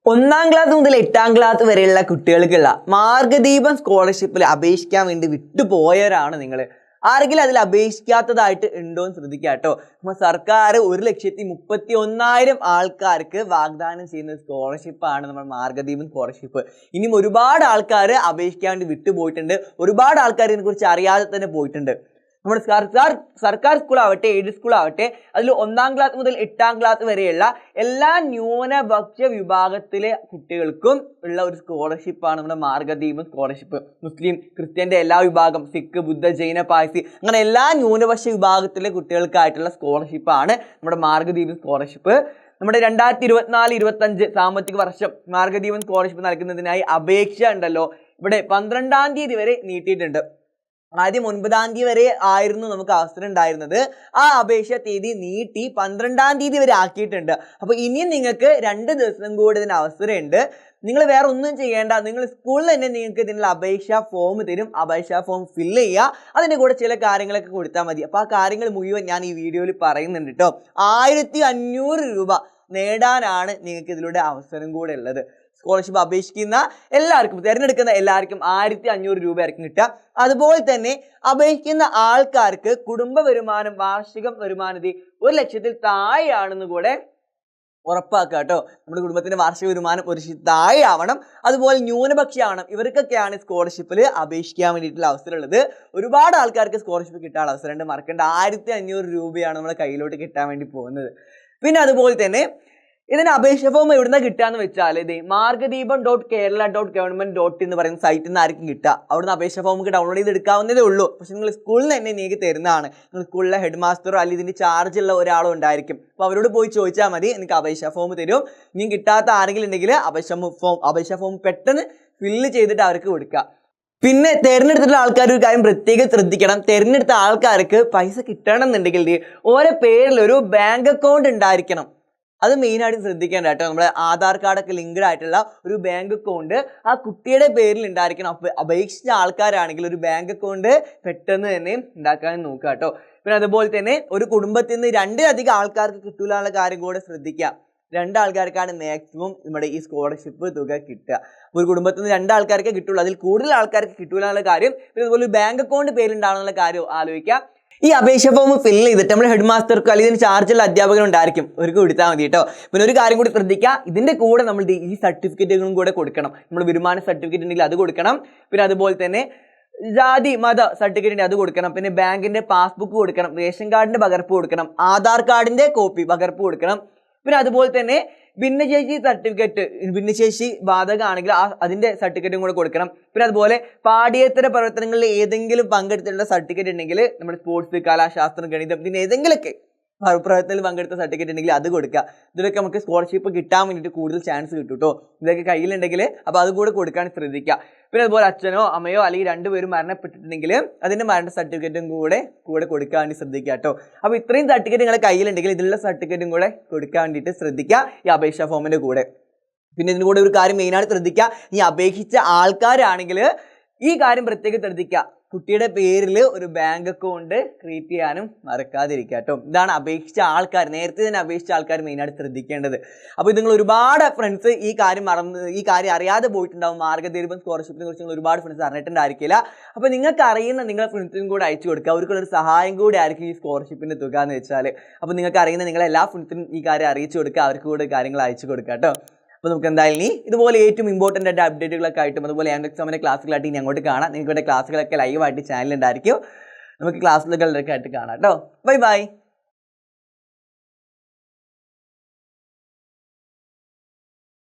ഒന്നാം ക്ലാസ് മുതൽ 8ാം ക്ലാസ് വരെയുള്ള കുട്ടികൾക്കുള്ള മാർഗദീപം സ്കോളർഷിപ്പിൽ അപേക്ഷിക്കാൻ വേണ്ടി വിട്ടുപോയവരാണ് നിങ്ങൾ. ആരെങ്കിലും അതിൽ അപേക്ഷിക്കാത്തതായിട്ട് ഉണ്ടോ എന്ന് ശ്രദ്ധിക്കുക കേട്ടോ. നമ്മൾ സർക്കാർ 1,31,000 ആൾക്കാർക്ക് വാഗ്ദാനം ചെയ്യുന്ന സ്കോളർഷിപ്പാണ് നമ്മൾ മാർഗദീപം സ്കോളർഷിപ്പ്. ഇനിയും ഒരുപാട് ആൾക്കാർ അപേക്ഷിക്കാൻ വേണ്ടി വിട്ടുപോയിട്ടുണ്ട്. ഒരുപാട് ആൾക്കാർ ഇതിനെക്കുറിച്ച് അറിയാതെ തന്നെ പോയിട്ടുണ്ട്. നമ്മുടെ സർക്കാർ സ്കൂളാവട്ടെ എയ്ഡഡ് സ്കൂളാവട്ടെ അതിൽ 1ാം ക്ലാസ് മുതൽ 8ാം ക്ലാസ് വരെയുള്ള എല്ലാ ന്യൂനപക്ഷ വിഭാഗത്തിലെ കുട്ടികൾക്കും ഉള്ള ഒരു സ്കോളർഷിപ്പാണ് നമ്മുടെ മാർഗദീപം സ്കോളർഷിപ്പ്. മുസ്ലിം ക്രിസ്ത്യൻ്റെ എല്ലാ വിഭാഗം, സിഖ്, ബുദ്ധ, ജൈന, പാഴ്സി അങ്ങനെ എല്ലാ ന്യൂനപക്ഷ വിഭാഗത്തിലെ കുട്ടികൾക്കായിട്ടുള്ള സ്കോളർഷിപ്പാണ് നമ്മുടെ മാർഗദീപം സ്കോളർഷിപ്പ്. നമ്മുടെ 2024-25 സാമ്പത്തിക വർഷം മാർഗദീപം സ്കോളർഷിപ്പ് നൽകുന്നതിനായി അപേക്ഷ ഉണ്ടല്ലോ ഇവിടെ 12ാം തീയതി വരെ നീട്ടിയിട്ടുണ്ട്. ആദ്യം 9ാം തീയതി വരെ ആയിരുന്നു നമുക്ക് അവസരം ഉണ്ടായിരുന്നത്. ആ അപേക്ഷ തീയതി നീട്ടി 12ാം തീയതി വരെ ആക്കിയിട്ടുണ്ട്. അപ്പോൾ ഇനിയും നിങ്ങൾക്ക് 2 ദിവസം കൂടി ഇതിന് അവസരമുണ്ട്. നിങ്ങൾ വേറെ ഒന്നും ചെയ്യേണ്ട, നിങ്ങൾ സ്കൂളിൽ തന്നെ നിങ്ങൾക്ക് ഇതിനുള്ള അപേക്ഷാ ഫോം തരും. അപേക്ഷാ ഫോം ഫില്ല് ചെയ്യുക, അതിൻ്റെ കൂടെ ചില കാര്യങ്ങളൊക്കെ കൊടുത്താൽ മതി. അപ്പോൾ ആ കാര്യങ്ങൾ മുഴുവൻ ഞാൻ ഈ വീഡിയോയിൽ പറയുന്നുണ്ട് കേട്ടോ. 1500 രൂപ നേടാനാണ് നിങ്ങൾക്ക് ഇതിലൂടെ അവസരം കൂടെ ഉള്ളത്. സ്കോളർഷിപ്പ് അപേക്ഷിക്കുന്ന എല്ലാവർക്കും, തിരഞ്ഞെടുക്കുന്ന എല്ലാവർക്കും 1500 രൂപയായിരിക്കും കിട്ടുക. അതുപോലെ തന്നെ അപേക്ഷിക്കുന്ന ആൾക്കാർക്ക് കുടുംബ വരുമാനം, വാർഷിക വരുമാനത്തിൽ 1 ലക്ഷത്തിൽ താഴെയാണെന്ന് കൂടെ ഉറപ്പാക്കുക കേട്ടോ. നമ്മുടെ കുടുംബത്തിന്റെ വാർഷിക വരുമാനം 1 ലക്ഷത്തിൽ താഴെ ആവണം. അതുപോലെ ന്യൂനപക്ഷമാവണം. ഇവർക്കൊക്കെയാണ് സ്കോളർഷിപ്പിൽ അപേക്ഷിക്കാൻ വേണ്ടിയിട്ടുള്ള അവസരം ഉള്ളത്. ഒരുപാട് ആൾക്കാർക്ക് സ്കോളർഷിപ്പ് കിട്ടാനുള്ള അവസരമുണ്ട്. മറക്കേണ്ട 1500 രൂപയാണ് നമ്മുടെ കയ്യിലോട്ട് കിട്ടാൻ വേണ്ടി പോകുന്നത്. പിന്നെ അതുപോലെ തന്നെ ഇതിന് അപേക്ഷ ഫോം എവിടുന്ന കിട്ടുകയെന്ന് വെച്ചാൽ ഇത് margadheebam.kerala.government.in എന്ന് പറയുന്ന സൈറ്റിൽ നിന്ന് ആയിരിക്കും കിട്ടുക. അവിടുന്ന് അപേക്ഷ ഫോം ഡൗൺലോഡ് ചെയ്ത് എടുക്കാവുന്നതേ ഉള്ളൂ. പക്ഷെ നിങ്ങൾ സ്കൂളിൽ തന്നെ നിങ്ങൾക്ക് തരുന്നതാണ്. നിങ്ങൾ സ്കൂളിലെ ഹെഡ് മാസ്റ്ററോ അല്ലെങ്കിൽ ഇതിൻ്റെ ചാർജുള്ള ഒരാളോ ഉണ്ടായിരിക്കും. അപ്പോൾ അവരോട് പോയി ചോദിച്ചാൽ മതി, എനിക്ക് അപേക്ഷ ഫോം തരും. ഇനി കിട്ടാത്ത ആരെങ്കിലും ഉണ്ടെങ്കിൽ അപേക്ഷ ഫോം പെട്ടെന്ന് ഫില്ല് ചെയ്തിട്ട് അവർക്ക് കൊടുക്കുക. പിന്നെ തിരഞ്ഞെടുത്തിട്ടുള്ള ആൾക്കാർ ഒരു കാര്യം പ്രത്യേകം ശ്രദ്ധിക്കണം. തിരഞ്ഞെടുത്ത ആൾക്കാർക്ക് പൈസ കിട്ടണം എന്നുണ്ടെങ്കിൽ ഓരോ പേരിൽ ഒരു ബാങ്ക് അക്കൗണ്ട് ഉണ്ടായിരിക്കണം. അത് മെയിനായിട്ട് ശ്രദ്ധിക്കേണ്ട കേട്ടോ. നമ്മുടെ ആധാർ കാർഡൊക്കെ ലിങ്ക്ഡ് ആയിട്ടുള്ള ഒരു ബാങ്ക് അക്കൗണ്ട് ആ കുട്ടിയുടെ പേരിൽ ഉണ്ടായിരിക്കണം. അപേക്ഷിച്ച ആൾക്കാരാണെങ്കിൽ ഒരു ബാങ്ക് അക്കൗണ്ട് പെട്ടെന്ന് തന്നെ ഉണ്ടാക്കാൻ നോക്കുക കേട്ടോ. പിന്നെ അതുപോലെ തന്നെ ഒരു കുടുംബത്തിൽ നിന്ന് 2-ലധികം ആൾക്കാർക്ക് കിട്ടൂലുള്ള കാര്യം കൂടെ ശ്രദ്ധിക്കുക. 2 ആൾക്കാർക്കാണ് മാക്സിമം നമ്മുടെ ഈ സ്കോളർഷിപ്പ് തുക കിട്ടുക. ഒരു കുടുംബത്തിൽ നിന്ന് 2 ആൾക്കാർക്കേ കിട്ടുള്ളൂ. അതിൽ കൂടുതൽ ആൾക്കാർക്ക് കിട്ടൂലുള്ള കാര്യം, പിന്നെ അതുപോലെ ഒരു ബാങ്ക് അക്കൗണ്ട് പേരിലുണ്ടാകുന്നുള്ള കാര്യം ആലോചിക്കുക. ഈ അപേക്ഷ ഫോം ഫില്ല് ചെയ്തിട്ട് നമ്മുടെ ഹെഡ് മാസ്റ്റർക്കോ അല്ലെങ്കിൽ ഇതിന് ചാർജുള്ള അധ്യാപകരുണ്ടായിരിക്കും, അവർക്ക് കൊടുത്താൽ മതി കേട്ടോ. പിന്നെ ഒരു കാര്യം കൂടി ശ്രദ്ധിക്കുക, ഇതിൻ്റെ കൂടെ നമ്മൾ ഈ സർട്ടിഫിക്കറ്റുകളും കൂടെ കൊടുക്കണം. നമ്മൾ വരുമാന സർട്ടിഫിക്കറ്റ് ഉണ്ടെങ്കിൽ അത് കൊടുക്കണം. പിന്നെ അതുപോലെ തന്നെ ജാതി മത സർട്ടിഫിക്കറ്റ് അത് കൊടുക്കണം. പിന്നെ ബാങ്കിൻ്റെ പാസ്ബുക്ക് കൊടുക്കണം, റേഷൻ കാർഡിൻ്റെ പകർപ്പ് കൊടുക്കണം, ആധാർ കാർഡിൻ്റെ കോപ്പി പകർപ്പ് കൊടുക്കണം. പിന്നെ അതുപോലെ തന്നെ ഭിന്നശേഷി സർട്ടിഫിക്കറ്റ്, ഭിന്നശേഷി ബാധകമാണെങ്കിൽ അതിൻ്റെ സർട്ടിഫിക്കറ്റും കൂടെ കൊടുക്കണം. പിന്നെ അതുപോലെ പാഠ്യേതര പ്രവർത്തനങ്ങളിൽ ഏതെങ്കിലും പങ്കെടുത്തിട്ടുള്ള സർട്ടിഫിക്കറ്റ് ഉണ്ടെങ്കിൽ നമ്മുടെ സ്പോർട്സ്, കലാശാസ്ത്രം, ഗണിതം ഇതിന് ഏതെങ്കിലുമൊക്കെ പ്രവർത്തനത്തിൽ പങ്കെടുത്ത സർട്ടിഫിക്കറ്റ് ഉണ്ടെങ്കിൽ അത് കൊടുക്കുക. ഇതിലൊക്കെ നമുക്ക് സ്കോളർഷിപ്പ് കിട്ടാൻ വേണ്ടിയിട്ട് കൂടുതൽ ചാൻസ് കിട്ടും കേട്ടോ. ഇതൊക്കെ കയ്യിലുണ്ടെങ്കിൽ അപ്പോൾ അത് കൂടെ കൊടുക്കാൻ ശ്രദ്ധിക്കുക. പിന്നെ അതുപോലെ അച്ഛനോ അമ്മയോ അല്ലെങ്കിൽ 2 പേരും മരണപ്പെട്ടിട്ടുണ്ടെങ്കിൽ അതിൻ്റെ മരണ സർട്ടിഫിക്കറ്റും കൂടെ കൊടുക്കാൻ വേണ്ടി ശ്രദ്ധിക്കുക കേട്ടോ. അപ്പോൾ ഇത്രയും സർട്ടിഫിക്കറ്റ് നിങ്ങളുടെ കയ്യിലുണ്ടെങ്കിൽ ഇതിലുള്ള സർട്ടിഫിക്കറ്റും കൂടെ കൊടുക്കാൻ വേണ്ടിയിട്ട് ശ്രദ്ധിക്കുക ഈ അപേക്ഷാ ഫോമിൻ്റെ കൂടെ. പിന്നെ ഇതിന് കൂടെ ഒരു കാര്യം മെയിനായിട്ട് ശ്രദ്ധിക്കുക, ഈ അപേക്ഷിച്ച ആൾക്കാരാണെങ്കിൽ ഈ കാര്യം പ്രത്യേകം ശ്രദ്ധിക്കുക, കുട്ടിയുടെ പേരിൽ ഒരു ബാങ്ക് അക്കൗണ്ട് ക്രിയേറ്റ് ചെയ്യാനും മറക്കാതിരിക്കുക കേട്ടോ. ഇതാണ് അപേക്ഷിച്ച ആൾക്കാർ, നേരത്തെ തന്നെ അപേക്ഷിച്ച ആൾക്കാർ മെയിനായിട്ട് ശ്രദ്ധിക്കേണ്ടത്. അപ്പോൾ നിങ്ങൾ ഒരുപാട് ഫ്രണ്ട്സ് ഈ കാര്യം അറിയാതെ പോയിട്ടുണ്ടാവും. മാർഗദീപം സ്കോളർഷിപ്പിനെ കുറിച്ച് നിങ്ങൾ ഒരുപാട് ഫ്രണ്ട്സ് അറിഞ്ഞിട്ടുണ്ടായിരിക്കില്ല. അപ്പോൾ നിങ്ങൾക്ക് അറിയുന്ന നിങ്ങളുടെ ഫ്രണ്ട്സിനും കൂടെ അയച്ചു കൊടുക്കുക. അവർക്കുള്ളൊരു സഹായം കൂടി ആയിരിക്കും ഈ സ്കോളർഷിപ്പിൻ്റെ തുക എന്ന് വെച്ചാൽ. അപ്പോൾ നിങ്ങൾക്ക് അറിയുന്ന നിങ്ങളെല്ലാ ഫ്രണ്ട്സിനും ഈ കാര്യം അറിയിച്ചു കൊടുക്കുക, അവർക്ക് കൂടെ കാര്യങ്ങൾ അയച്ചു കൊടുക്കുക കേട്ടോ. അപ്പോൾ നമുക്ക് എന്തായാലും ഇതുപോലെ ഏറ്റവും ഇമ്പോർട്ടൻ്റ് ആയിട്ട് അപ്ഡേറ്റുകളൊക്കെ ആയിട്ടും അതുപോലെ എക്സാമിൻ്റെ ക്ലാസ്സുകളായിട്ട് ഇനി അങ്ങോട്ട് കാണാം. നിങ്ങൾക്ക് ഇവിടെ ക്ലാസ്സുകളൊക്കെ ലൈവായിട്ട് ചാനലുണ്ടായിരിക്കും. നമുക്ക് ക്ലാസ്സുകളൊക്കെ ആയിട്ട് കാണാം കേട്ടോ. Bye bye.